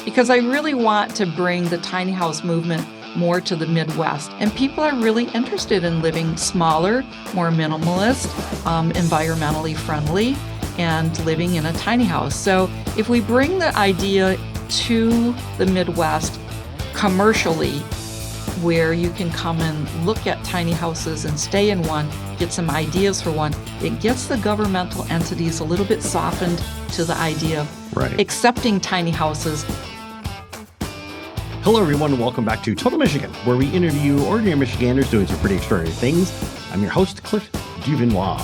because I really want to bring the tiny house movement more to the Midwest. And people are really interested in living smaller, more minimalist, environmentally friendly, and living in a tiny house. So if we bring the idea to the Midwest commercially, where you can come and look at tiny houses and stay in one, get some ideas for one, it gets the governmental entities a little bit softened to the idea of accepting tiny houses. Hello, everyone, and welcome back to Total Michigan, where we interview ordinary Michiganders doing some pretty extraordinary things. I'm your host, Cliff Duvinois.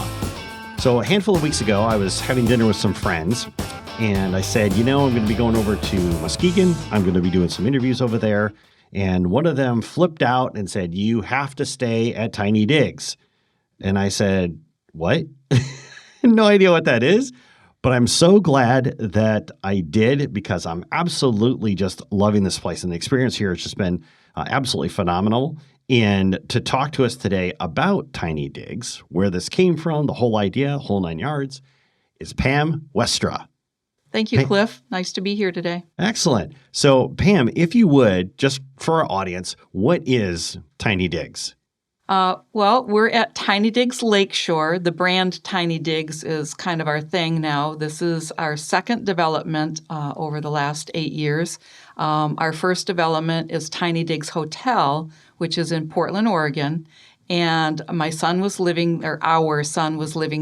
So a handful of weeks ago, I was having dinner with some friends, and I said, I'm going to be going over to Muskegon. I'm going to be doing some interviews over there. And one of them flipped out and said, "You have to stay at Tiny Digs." And I said, "What?" No idea what that is. But I'm so glad that I did, because I'm absolutely just loving this place. And the experience here has just been absolutely phenomenal. And to talk to us today about Tiny Digs, where this came from, the whole idea, whole 9 yards, is Pam Westra. Thank you, Cliff. Nice to be here today. Excellent. So, Pam, if you would, just for our audience, what is Tiny Digs? Well, we're at Tiny Digs Lakeshore. The brand Tiny Digs is kind of our thing now. This is our second development over the last 8 years. Our first development is Tiny Digs Hotel, which is in Portland, Oregon. And our son was living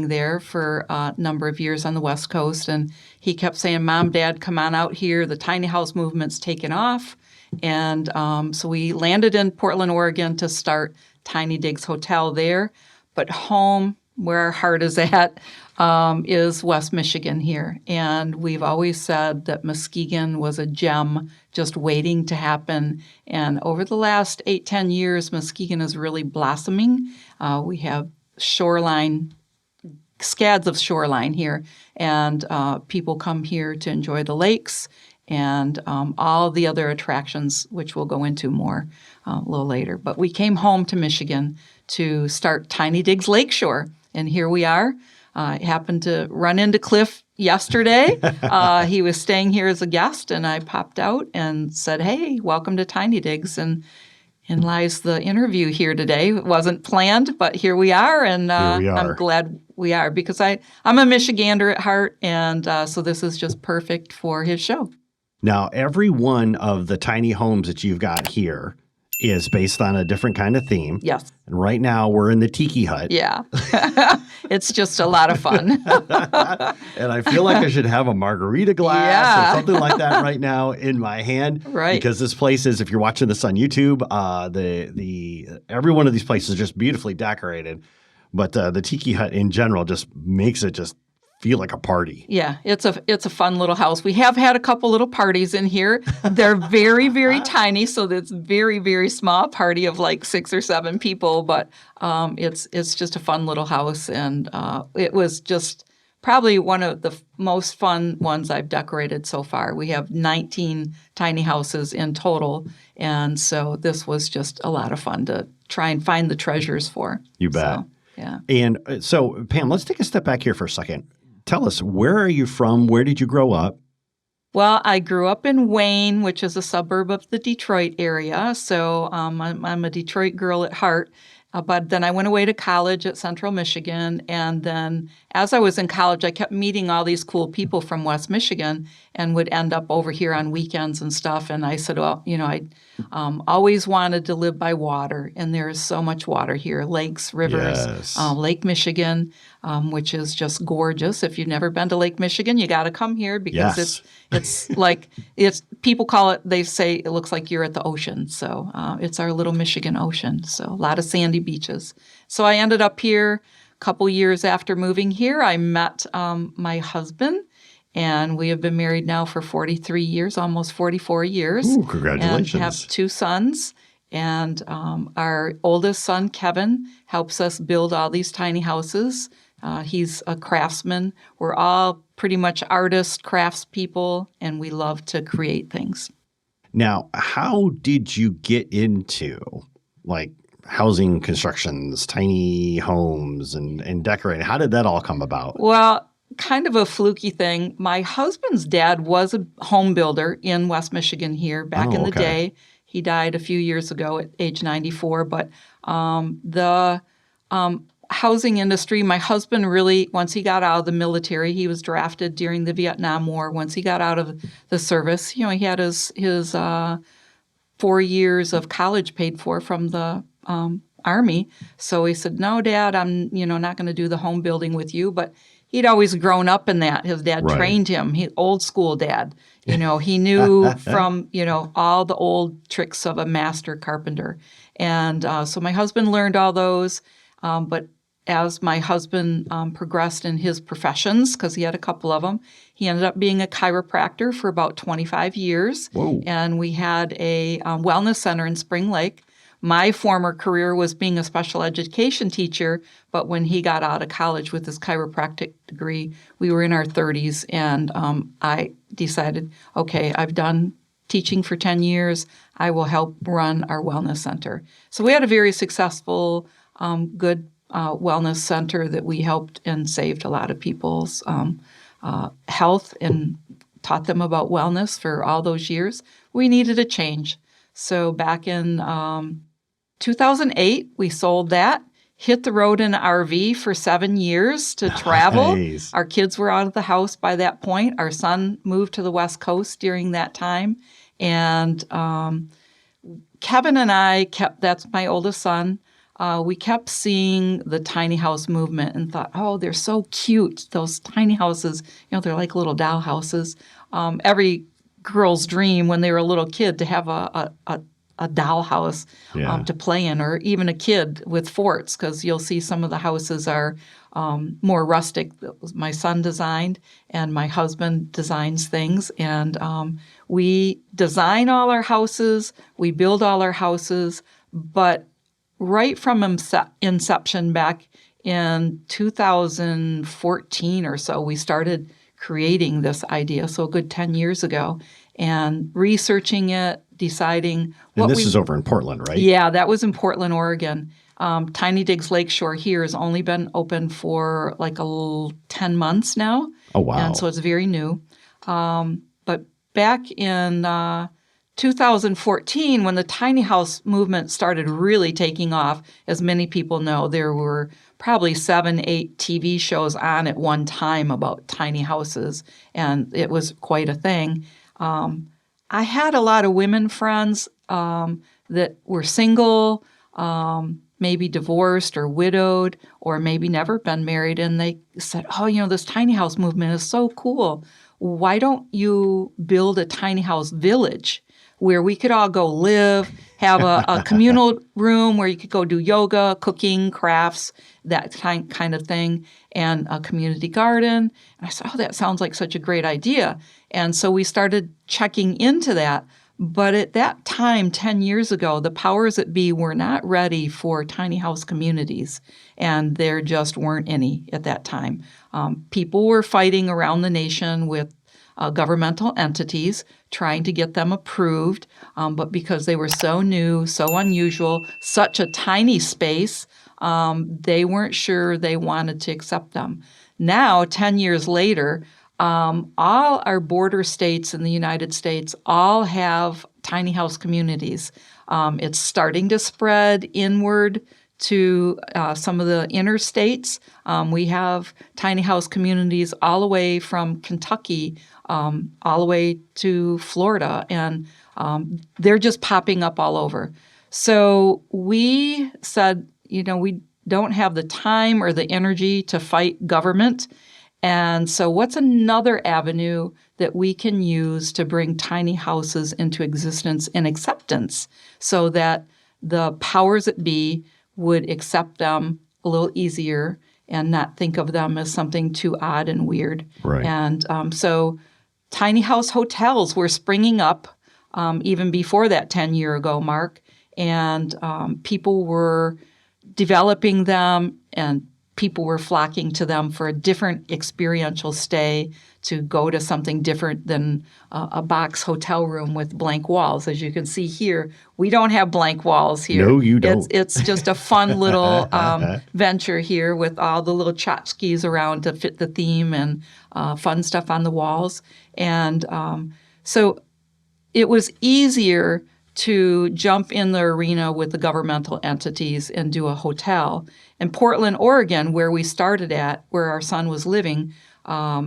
there for a number of years on the West Coast. And he kept saying, "Mom, Dad, come on out here. The tiny house movement's taken off." And so we landed in Portland, Oregon to start Tiny Digs Hotel there. But home, where our heart is at, is West Michigan here. And we've always said that Muskegon was a gem just waiting to happen. And over the last 8-10 years, Muskegon is really blossoming. We have scads of shoreline here. And people come here to enjoy the lakes and all the other attractions, which we'll go into more a little later. But we came home to Michigan to start Tiny Digs Lakeshore. And here we are. I happened to run into Cliff yesterday. He was staying here as a guest, and I popped out and said, "Hey, welcome to Tiny Digs." And lies the interview here today. It wasn't planned, but here we are, and I'm glad we are, because I'm a Michigander at heart, and so this is just perfect for his show. Now, every one of the tiny homes that you've got here is based on a different kind of theme. Yes. And right now we're in the tiki hut. Yeah. It's just a lot of fun. And I feel like I should have a margarita glass or something like that right now in my hand. Right. Because this place is, if you're watching this on YouTube, every one of these places is just beautifully decorated. But the tiki hut in general just makes it just feel like a party. Yeah, it's a fun little house. We have had a couple little parties in here. They're very, very tiny, so it's very, very small party of like 6 or 7 people. But it's just a fun little house, and it was just probably one of the most fun ones I've decorated so far. We have 19 tiny houses in total, and so this was just a lot of fun to try and find the treasures for. You bet. So, yeah. And so, Pam, let's take a step back here for a second. Tell us, where are you from? Where did you grow up? Well, I grew up in Wayne, which is a suburb of the Detroit area. So I'm a Detroit girl at heart. But then I went away to college at Central Michigan. And then as I was in college, I kept meeting all these cool people from West Michigan and would end up over here on weekends and stuff. And I said, well, I always wanted to live by water. And there is so much water here, lakes, rivers, Lake Michigan, which is just gorgeous. If you've never been to Lake Michigan, you got to come here, because it's like, people call it, they say it looks like you're at the ocean. So it's our little Michigan Ocean. So a lot of sandy beaches. So I ended up here a couple years after moving here. I met my husband, and we have been married now for 43 years, almost 44 years. Ooh, congratulations. And have 2 sons. And our oldest son, Kevin, helps us build all these tiny houses. He's a craftsman. We're all pretty much artists, craftspeople, and we love to create things. Now, how did you get into housing constructions, tiny homes, and decorating? How did that all come about? Well, kind of a fluky thing. My husband's dad was a home builder in West Michigan here back in the okay. day. He died a few years ago at age 94. But the housing industry, my husband really, once he got out of the military, he was drafted during the Vietnam War. Once he got out of the service, he had his 4 years of college paid for from the Army. So he said, "No, Dad, I'm not going to do the home building with you." But he'd always grown up in that. His dad Right. trained him. Old school dad. He knew from all the old tricks of a master carpenter. And so my husband learned all those. But as my husband progressed in his professions, because he had a couple of them, he ended up being a chiropractor for about 25 years. Whoa. And we had a wellness center in Spring Lake. My former career was being a special education teacher, but when he got out of college with his chiropractic degree, we were in our 30s, and I decided, okay, I've done teaching for 10 years. I will help run our wellness center. So we had a very successful, good wellness center that we helped and saved a lot of people's health and taught them about wellness for all those years. We needed a change. So back in 2008, we sold that, hit the road in an RV for 7 years to travel. Nice. Our kids were out of the house by that point. Our son moved to the West Coast during that time. And Kevin and I that's my oldest son, we kept seeing the tiny house movement and thought, oh, they're so cute, those tiny houses. They're like little doll houses. Every girl's dream when they were a little kid to have a doll house to play in, or even a kid with forts, because you'll see some of the houses are more rustic. That was my son designed, and my husband designs things. And we design all our houses, we build all our houses, but right from inception back in 2014 or so, we started creating this idea, so a good 10 years ago, and researching it, deciding what And this is over in Portland, right? Yeah, that was in Portland, Oregon. Tiny Digs Lakeshore here has only been open for like 10 months now. Oh, wow. And so it's very new. But back in 2014, when the tiny house movement started really taking off, as many people know, there were probably 7, 8 TV shows on at one time about tiny houses, and it was quite a thing. I had a lot of women friends that were single, maybe divorced or widowed, or maybe never been married, and they said, oh, this tiny house movement is so cool. Why don't you build a tiny house village where we could all go live, have a communal room where you could go do yoga, cooking, crafts, that kind of thing, and a community garden. And I said, oh, that sounds like such a great idea. And so we started checking into that. But at that time, 10 years ago, the powers that be were not ready for tiny house communities, and there just weren't any at that time. People were fighting around the nation with governmental entities, trying to get them approved, but because they were so new, so unusual, such a tiny space, they weren't sure they wanted to accept them. Now, 10 years later, all our border states in the United States all have tiny house communities. It's starting to spread inward to some of the inner states. We have tiny house communities all the way from Kentucky all the way to Florida, and they're just popping up all over. So we said, we don't have the time or the energy to fight government. And so what's another avenue that we can use to bring tiny houses into existence and acceptance so that the powers that be would accept them a little easier and not think of them as something too odd and weird. Right. And so tiny house hotels were springing up even before that 10-year ago mark, and people were developing them and people were flocking to them for a different experiential stay, to go to something different than a box hotel room with blank walls. As you can see here, we don't have blank walls here. No, you don't. It's just a fun little venture here with all the little tchotchkes around to fit the theme and fun stuff on the walls. And so it was easier to jump in the arena with the governmental entities and do a hotel. In Portland, Oregon, where we started at, where our son was living,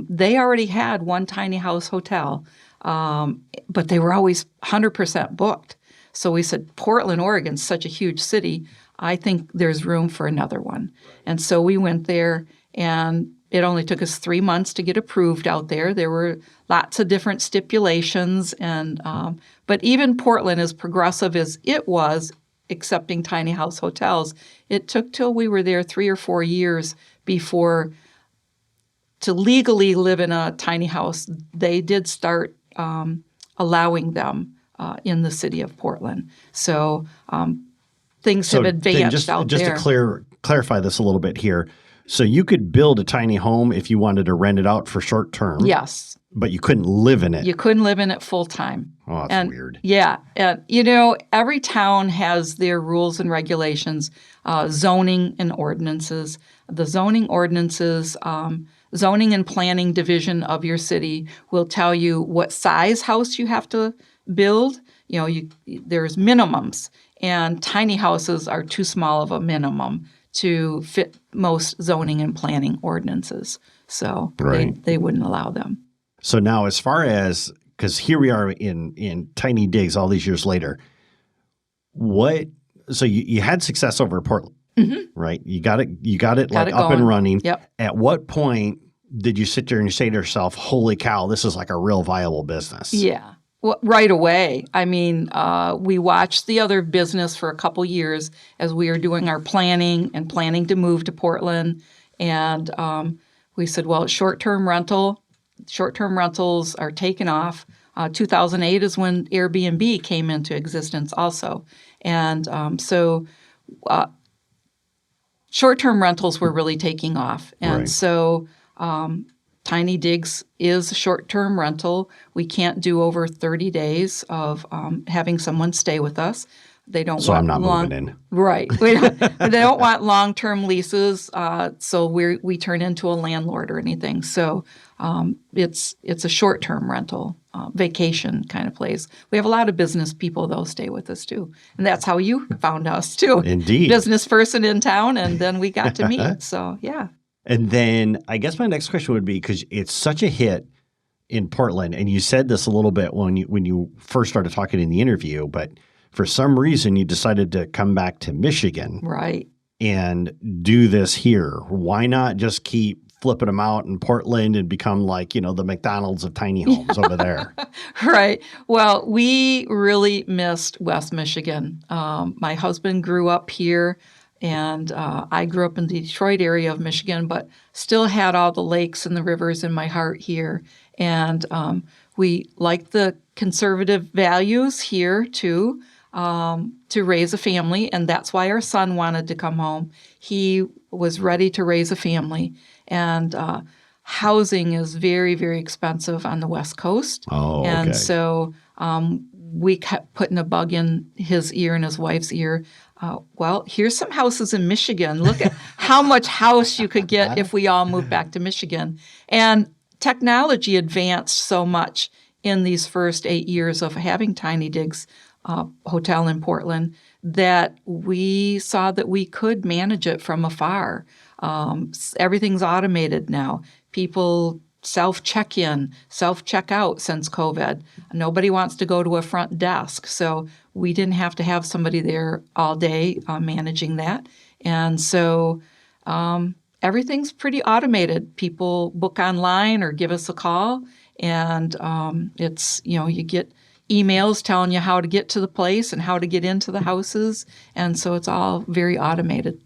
they already had one tiny house hotel, but they were always 100% booked. So we said, Portland, Oregon's such a huge city. I think there's room for another one. And so we went there, and it only took us 3 months to get approved out there. There were lots of different stipulations, and but even Portland, as progressive as it was, accepting tiny house hotels, it took till we were there 3 or 4 years before, to legally live in a tiny house, they did start allowing them in the city of Portland. So things have advanced out there. Just to clarify this a little bit here. So you could build a tiny home if you wanted to rent it out for short term. Yes. But you couldn't live in it. You couldn't live in it full time. Oh, that's weird. Yeah. And, every town has their rules and regulations, zoning and ordinances. The zoning ordinances, zoning and planning division of your city will tell you what size house you have to build. There's minimums, and tiny houses are too small of a minimum to fit most zoning and planning ordinances. So they wouldn't allow them. So now, as far as, because here we are in Tiny Digs all these years later, so you had success over at Portland, right? You got it like up and running. Yep. At what point did you sit there and you say to yourself, holy cow, this is like a real viable business? Yeah. Well, right away. I mean, we watched the other business for a couple years as we were doing our planning to move to Portland. And we said, well, short-term rentals are taken off. 2008 is when Airbnb came into existence also. And so short-term rentals were really taking off. And so Tiny Digs is a short-term rental. We can't do over 30 days of having someone stay with us. They don't. So want I'm not moving in. Right. They don't want long-term leases, so we turn into a landlord or anything. So it's a short-term rental, vacation kind of place. We have a lot of business people, though, stay with us, too. And that's how you found us, too. Indeed. Business person in town, and then we got to meet. So, yeah. And then I guess my next question would be, because it's such a hit in Portland, and you said this a little bit when you first started talking in the interview, but for some reason you decided to come back to Michigan. Right. And do this here. Why not just keep flipping them out in Portland and become like, the McDonald's of tiny homes over there? Right. Well, we really missed West Michigan. My husband grew up here, and I grew up in the Detroit area of Michigan, but still had all the lakes and the rivers in my heart here. And we liked the conservative values here, too, to raise a family. And that's why our son wanted to come home. He was ready to raise a family. And housing is very, very expensive on the West Coast. Oh, okay. And so we kept putting a bug in his ear and his wife's ear. Well, here's some houses in Michigan. Look at how much house you could get if we all moved back to Michigan. And technology advanced so much in these first 8 years of having Tiny Digs Hotel in Portland that we saw that we could manage it from afar. Everything's automated now. People self-check-in, self-check-out since COVID. Nobody wants to go to a front desk. So we didn't have to have somebody there all day managing that. And so everything's pretty automated. People book online or give us a call, and it's, you get emails telling you how to get to the place and how to get into the houses. And so it's all very automated.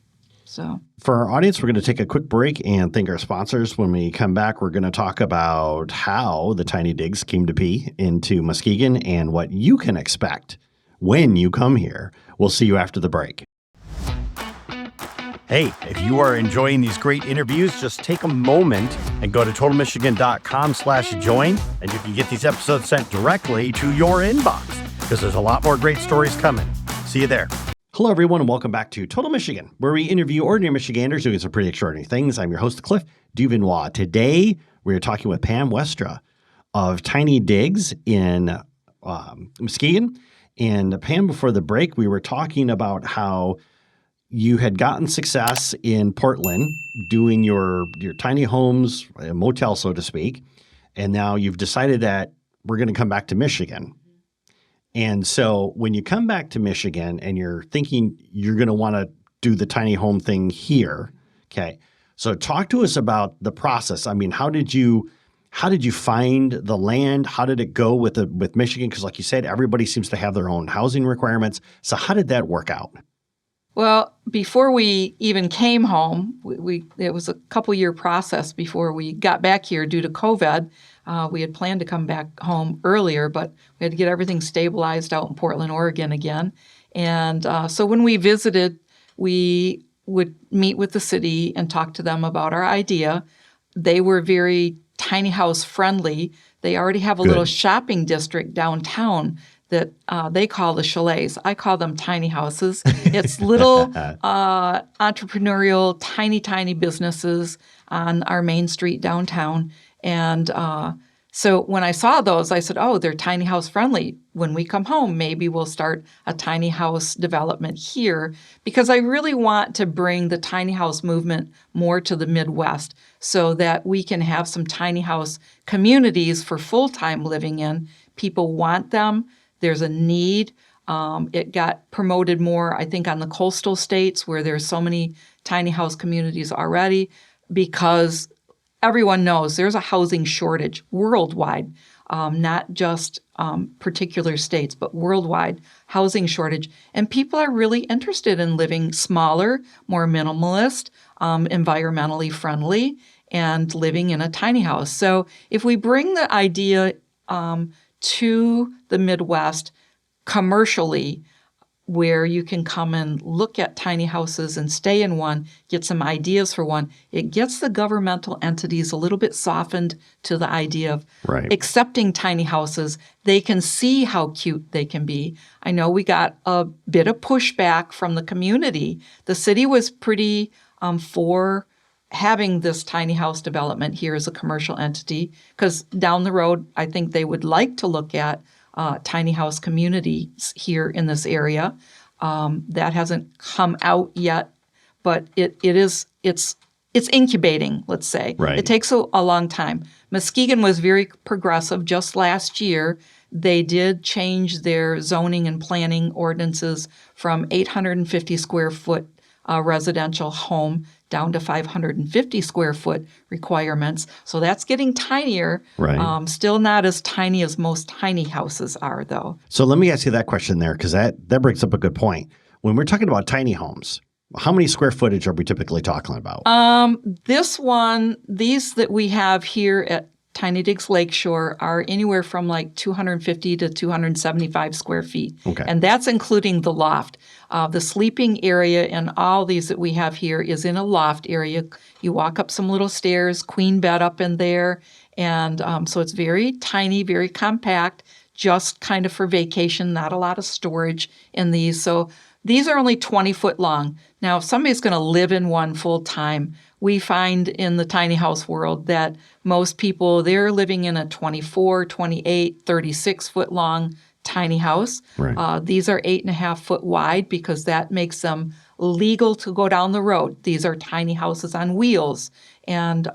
So for our audience, we're going to take a quick break and thank our sponsors. When we come back, we're going to talk about how the Tiny Digs came to be into Muskegon and what you can expect when you come here. We'll see you after the break. Hey, if you are enjoying these great interviews, just take a moment and go to totalmichigan.com/join, and you can get these episodes sent directly to your inbox because there's a lot more great stories coming. See you there. Hello, everyone, and welcome back to Total Michigan, where we interview ordinary Michiganders doing some pretty extraordinary things. I'm your host, Cliff Duvinois. Today, we're talking with Pam Westra of Tiny Digs in Muskegon. And Pam, before the break, we were talking about how you had gotten success in Portland doing your tiny homes, a motel, so to speak. And now you've decided that we're going to come back to Michigan. And so when you come back to Michigan and you're thinking you're going to want to do the tiny home thing here, okay. So talk to us about the process. I mean, how did you find the land? How did it go with Michigan? Because like you said, everybody seems to have their own housing requirements. So how did that work out? Well, before we even came home, it was a couple-year process before we got back here due to COVID. We had planned to come back home earlier, but we had to get everything stabilized out in Portland, Oregon again. And so when we visited, we would meet with the city and talk to them about our idea. They were very tiny house friendly. They already have a little shopping district downtown that they call the chalets. I call them tiny houses. It's little entrepreneurial, tiny businesses on our main street downtown. And so when I saw those, I said, oh, they're tiny house friendly. When we come home, maybe we'll start a tiny house development here, because I really want to bring the tiny house movement more to the Midwest so that we can have some tiny house communities for full-time living in. People want them. There's a need. It got promoted more, I think, on the coastal states where there's so many tiny house communities already, because everyone knows there's a housing shortage worldwide, not just particular states, but worldwide housing shortage. And people are really interested in living smaller, more minimalist, environmentally friendly, and living in a tiny house. So if we bring the idea to the Midwest commercially, where you can come and look at tiny houses and stay in one, get some ideas for one, it gets the governmental entities a little bit softened to the idea of accepting tiny houses. They can see how cute they can be. I know we got a bit of pushback from the community. The city was pretty for having this tiny house development here as a commercial entity, because down the road, I think they would like to look at tiny house communities here in this area. That hasn't come out yet, but it's incubating, let's say. Right. It takes a long time. Muskegon was very progressive. Just last year, they did change their zoning and planning ordinances from 850 square foot residential home down to 550 square foot requirements. So that's getting tinier. Right. Still not as tiny as most tiny houses are, though. So let me ask you that question there, because that brings up a good point. When we're talking about tiny homes, how many square footage are we typically talking about? These that we have here at Tiny Digs Lakeshore are anywhere from like 250 to 275 square feet. Okay. And that's including the loft. The sleeping area and all these that we have here is in a loft area. You walk up some little stairs, queen bed up in there. And so it's very tiny, very compact, just kind of for vacation, not a lot of storage in these. So these are only 20 foot long. Now, if somebody's going to live in one full time, we find in the tiny house world that most people, they're living in a 24, 28, 36 foot long tiny house. Right. These are 8.5 foot wide because that makes them legal to go down the road. These are tiny houses on wheels. And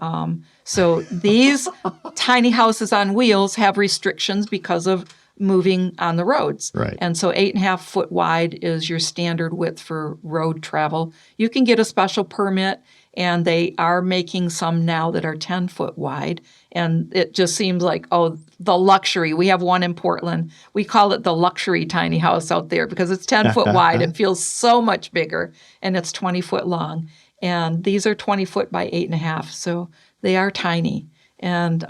so these tiny houses on wheels have restrictions because of moving on the roads. Right. And so 8.5 foot wide is your standard width for road travel. You can get a special permit, and they are making some now that are 10 foot wide. And it just seems like, oh, the luxury. We have one in Portland. We call it the luxury tiny house out there because it's 10 foot wide. It feels so much bigger, and it's 20 foot long. And these are 20 foot by 8.5, so they are tiny. And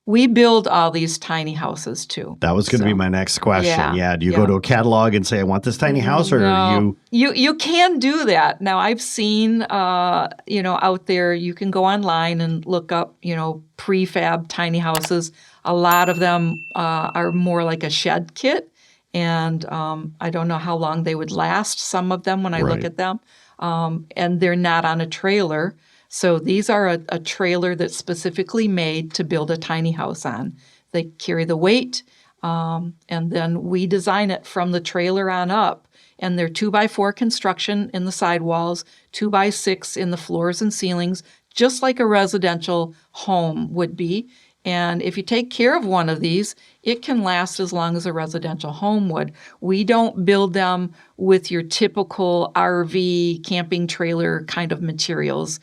We build all these tiny houses too. That was going to be So, my next question. yeah, Do you go yeah. to a catalog and say, I want this tiny house, or No, you can do that. Now I've seen, out there, you can go online and look up, prefab tiny houses. A lot of them are more like a shed kit, and I don't know how long they would last. Some of them, when I look Right. at them, and they're not on a trailer. So these are a trailer that's specifically made to build a tiny house on. They carry the weight. And then we design it from the trailer on up. And they're 2x4 construction in the sidewalls, 2x6 in the floors and ceilings, just like a residential home would be. And if you take care of one of these, it can last as long as a residential home would. We don't build them with your typical RV camping trailer kind of materials.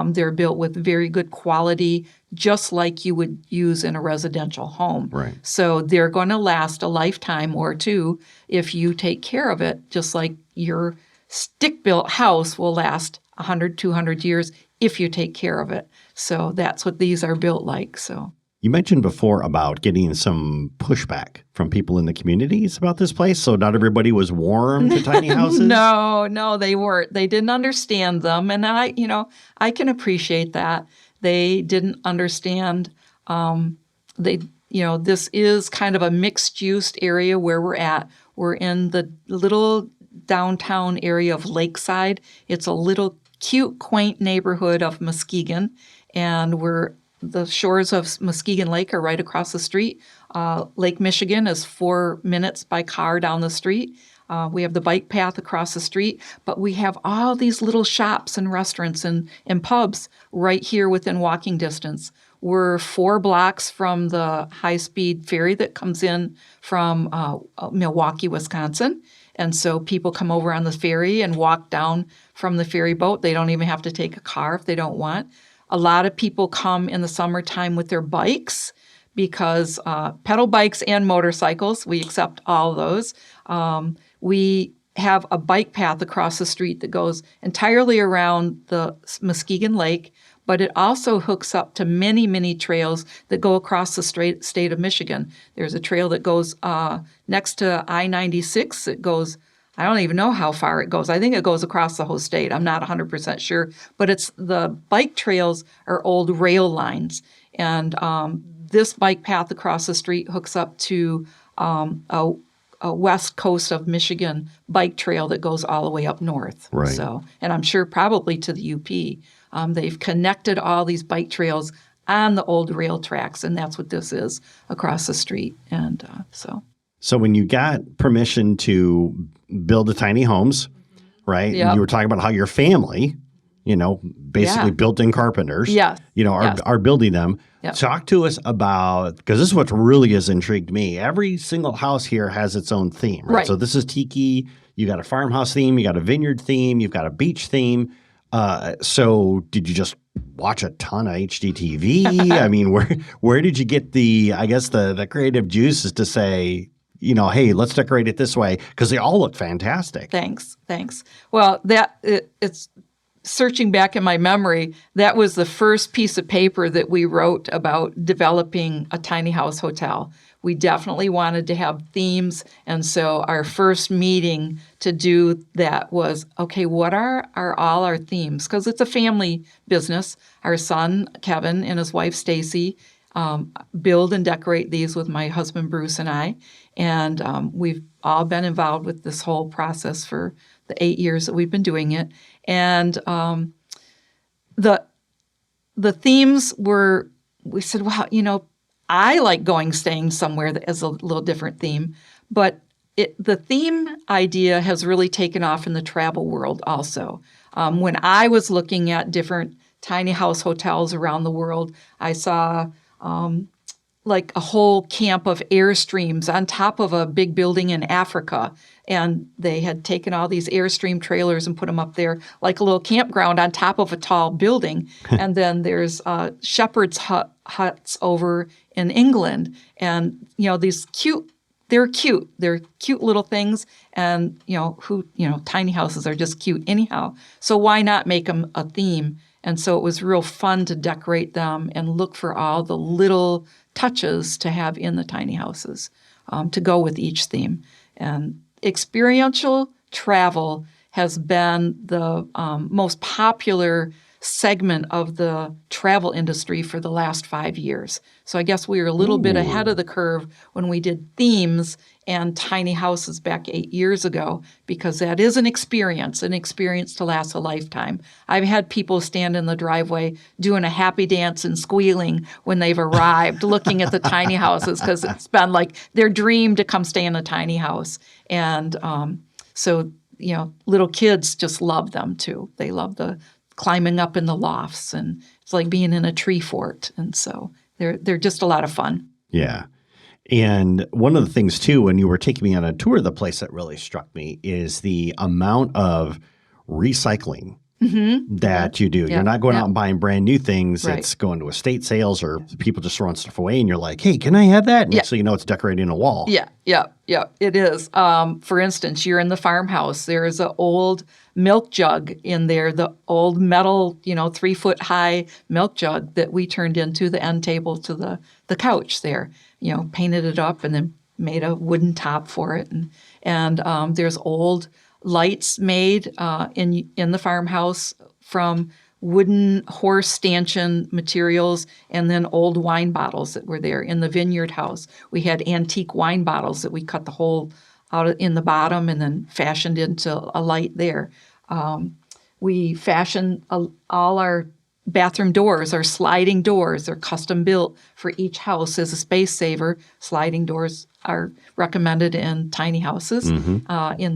They're built with very good quality, just like you would use in a residential home. Right. So they're going to last a lifetime or two if you take care of it, just like your stick-built house will last 100, 200 years if you take care of it. So that's what these are built like. So. You mentioned before about getting some pushback from people in the communities about this place. So not everybody was warm to tiny houses? No, they weren't. They didn't understand them. And I can appreciate that. They didn't understand. This is kind of a mixed-use area where we're at. We're in the little downtown area of Lakeside. It's a little cute, quaint neighborhood of Muskegon, and the shores of Muskegon Lake are right across the street. Lake Michigan is 4 minutes by car down the street. We have the bike path across the street, but we have all these little shops and restaurants and pubs right here within walking distance. We're 4 blocks from the high-speed ferry that comes in from Milwaukee, Wisconsin. And so people come over on the ferry and walk down from the ferry boat. They don't even have to take a car if they don't want. A lot of people come in the summertime with their bikes because pedal bikes and motorcycles, we accept all those. We have a bike path across the street that goes entirely around the Muskegon Lake, but it also hooks up to many, many trails that go across the state of Michigan. There's a trail that goes next to I-96. It goes, I don't even know how far it goes. I think it goes across the whole state. I'm not 100% sure. But the bike trails are old rail lines. And this bike path across the street hooks up to a west coast of Michigan bike trail that goes all the way up north. Right. So, and I'm sure probably to the UP. They've connected all these bike trails on the old rail tracks, and that's what this is across the street. And So when you got permission to build the tiny homes, right? Yep. You were talking about how your family, basically built-in carpenters, Yes. are building them. Yep. Talk to us about, because this is what really has intrigued me. Every single house here has its own theme, right? Right. So this is tiki. You got a farmhouse theme. You got a vineyard theme. You've got a beach theme. So did you just watch a ton of HGTV? I mean, where did you get the creative juices to say, hey, let's decorate it this way, because they all look fantastic. Thanks. Well, it's searching back in my memory, that was the first piece of paper that we wrote about developing a tiny house hotel. We definitely wanted to have themes, and so our first meeting to do that was, okay, what are all our themes? Because it's a family business. Our son, Kevin, and his wife, Stacy, build and decorate these with my husband, Bruce, and I. And we've all been involved with this whole process for the 8 years that we've been doing it. And the themes were, we said, well, I like staying somewhere that has a little different theme. But the theme idea has really taken off in the travel world also. When I was looking at different tiny house hotels around the world, I saw like a whole camp of Airstreams on top of a big building in Africa. And they had taken all these Airstream trailers and put them up there like a little campground on top of a tall building. And then there's shepherd's huts over in England. And, these they're cute little things. And, tiny houses are just cute anyhow. So why not make them a theme? And so it was real fun to decorate them and look for all the little touches to have in the tiny houses to go with each theme. And experiential travel has been the most popular segment of the travel industry for the last 5 years. So I guess we were a little bit ahead of the curve when we did themes and tiny houses back 8 years ago, because that is an experience to last a lifetime. I've had people stand in the driveway doing a happy dance and squealing when they've arrived, looking at the tiny houses, because it's been like their dream to come stay in a tiny house. And so, little kids just love them too. They love the climbing up in the lofts, and it's like being in a tree fort. And so they're just a lot of fun. Yeah. And one of the things too, when you were taking me on a tour of the place that really struck me is the amount of recycling that you do. Yeah. You're not going out and buying brand new things. Right. It's going to estate sales or people just throwing stuff away, and you're like, hey, can I have that? And next thing you know, it's decorating a wall. Yeah, it is. For instance, you're in the farmhouse. There's an old milk jug in there, the old metal, 3-foot high milk jug that we turned into the end table to the couch there. Painted it up and then made a wooden top for it. And there's old lights made in the farmhouse from wooden horse stanchion materials, and then old wine bottles that were there. In the vineyard house, we had antique wine bottles that we cut the hole out in the bottom and then fashioned into a light there. We fashioned all our bathroom doors are sliding doors. They're custom built for each house as a space saver. Sliding doors are recommended in tiny houses in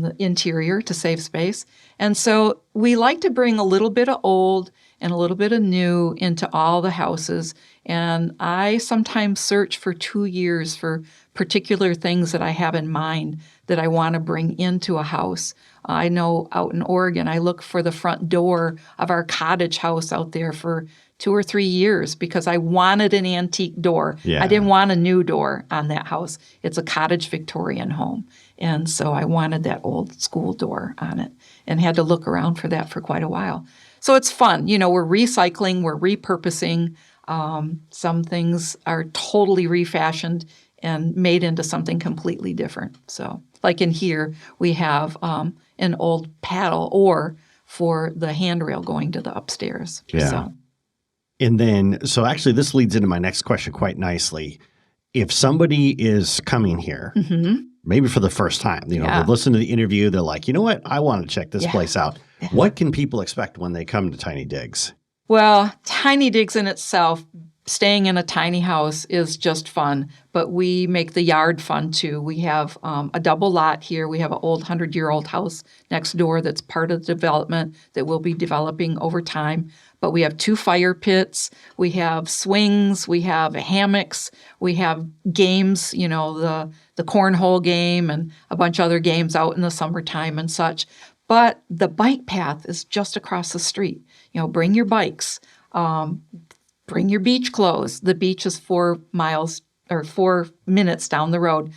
the interior to save space. And so we like to bring a little bit of old and a little bit of new into all the houses. And I sometimes search for 2 years for particular things that I have in mind that I want to bring into a house. I know out in Oregon, I look for the front door of our cottage house out there for 2 or 3 years because I wanted an antique door. Yeah. I didn't want a new door on that house. It's a cottage Victorian home. And so I wanted that old school door on it and had to look around for that for quite a while. So it's fun. We're recycling, we're repurposing. Some things are totally refashioned and made into something completely different. So like in here, we have an old paddle oar for the handrail going to the upstairs. Yeah. So. And then, so actually this leads into my next question quite nicely. If somebody is coming here, maybe for the first time, they've listened to the interview, they're like, you know what, I want to check this place out. What can people expect when they come to Tiny Digs? Well, Tiny Digs in itself, staying in a tiny house is just fun, but we make the yard fun too. We have a double lot here. We have an old 100-year-old house next door that's part of the development that we'll be developing over time. But we have 2 fire pits. We have swings. We have hammocks. We have games, the cornhole game and a bunch of other games out in the summertime and such. But the bike path is just across the street. Bring your bikes. Bring your beach clothes. The beach is 4 minutes down the road.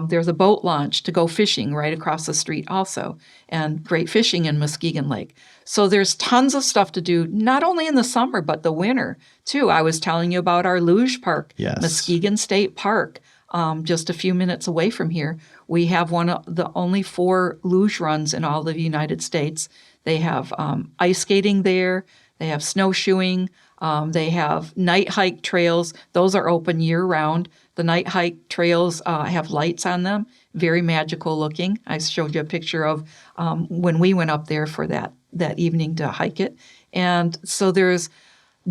There's a boat launch to go fishing right across the street also, and great fishing in Muskegon Lake. So there's tons of stuff to do, not only in the summer, but the winter too. I was telling you about our luge park, Muskegon State Park, just a few minutes away from here. We have one of the only 4 luge runs in all of the United States. They have ice skating there. They have snowshoeing. They have night hike trails. Those are open year-round. The night hike trails have lights on them, very magical looking. I showed you a picture of when we went up there for that evening to hike it. And so there's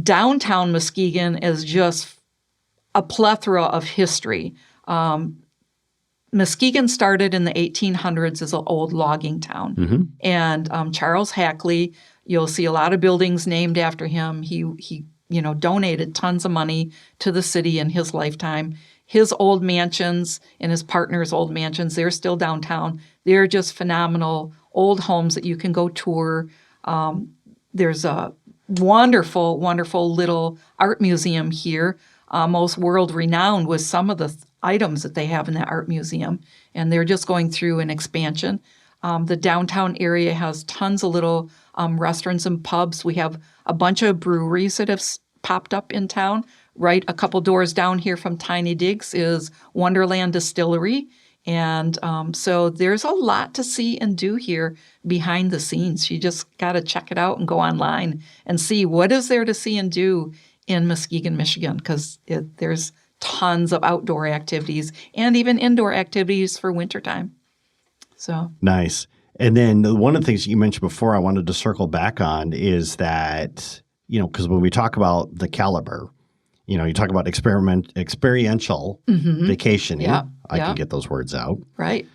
downtown Muskegon is just a plethora of history. Muskegon started in the 1800s as an old logging town. And Charles Hackley, you'll see a lot of buildings named after him. He donated tons of money to the city in his lifetime. His old mansions and his partner's old mansions, they're still downtown. They're just phenomenal old homes that you can go tour. There's a wonderful, wonderful little art museum here, most world-renowned with some of the items that they have in that art museum. And they're just going through an expansion. The downtown area has tons of little restaurants and pubs. We have a bunch of breweries that have popped up in town. Right a couple doors down here from Tiny Digs is Wonderland Distillery. And so there's a lot to see and do here behind the scenes. You just got to check it out and go online and see what is there to see and do in Muskegon, Michigan, because there's tons of outdoor activities and even indoor activities for wintertime. So Nice. And then one of the things you mentioned before I wanted to circle back on is that, because when we talk about the caliber, you talk about experiential vacationing. Yeah, I yeah. can get those words out. Right.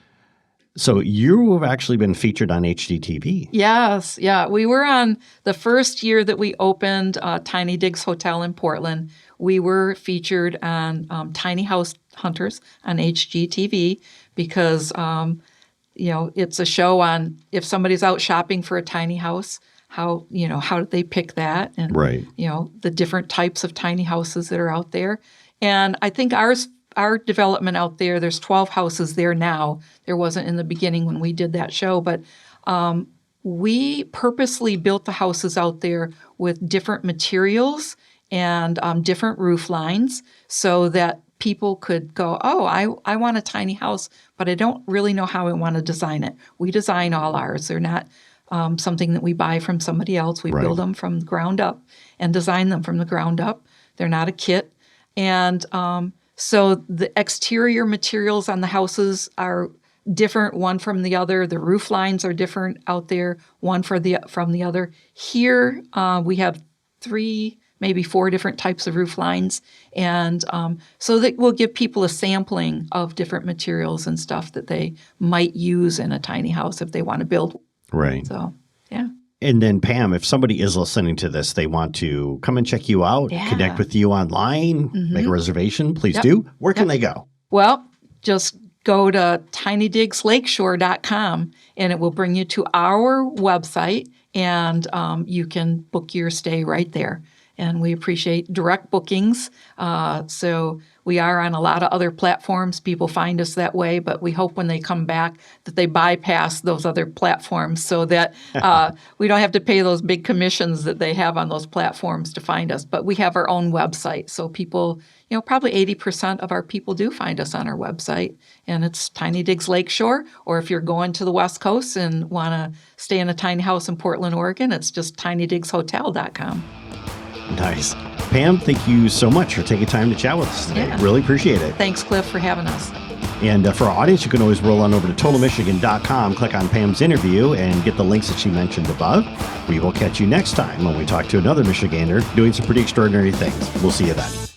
So you have actually been featured on HGTV. Yes. Yeah. We were on the first year that we opened Tiny Digs Hotel in Portland. We were featured on Tiny House Hunters on HGTV because, it's a show on if somebody's out shopping for a tiny house, how did they pick that? And, Right. The different types of tiny houses that are out there. And I think our development out there, there's 12 houses there now. There wasn't in the beginning when we did that show, but we purposely built the houses out there with different materials and different roof lines so that people could go, oh, I want a tiny house, but I don't really know how I want to design it. We design all ours. They're not something that we buy from somebody else. We build them from the ground up and design them from the ground up. They're not a kit. And so the exterior materials on the houses are different one from the other. The roof lines are different out there, one from the other. Here we have 3, maybe 4 different types of roof lines. And so that will give people a sampling of different materials and stuff that they might use in a tiny house if they want to build. Right. So, yeah. And then, Pam, if somebody is listening to this, they want to come and check you out, connect with you online, make a reservation, please do. Where can they go? Well, just go to tinydigslakeshore.com and it will bring you to our website and you can book your stay right there. And we appreciate direct bookings. So we are on a lot of other platforms. People find us that way, but we hope when they come back that they bypass those other platforms so that we don't have to pay those big commissions that they have on those platforms to find us. But we have our own website. So people, probably 80% of our people do find us on our website. And it's Tiny Digs Lakeshore. Or if you're going to the West Coast and want to stay in a tiny house in Portland, Oregon, it's just tinydigshotel.com. Nice. Pam, thank you so much for taking time to chat with us today. Yeah. Really appreciate it. Thanks, Cliff, for having us. And for our audience, you can always roll on over to totalmichigan.com, click on Pam's interview, and get the links that she mentioned above. We will catch you next time when we talk to another Michigander doing some pretty extraordinary things. We'll see you then.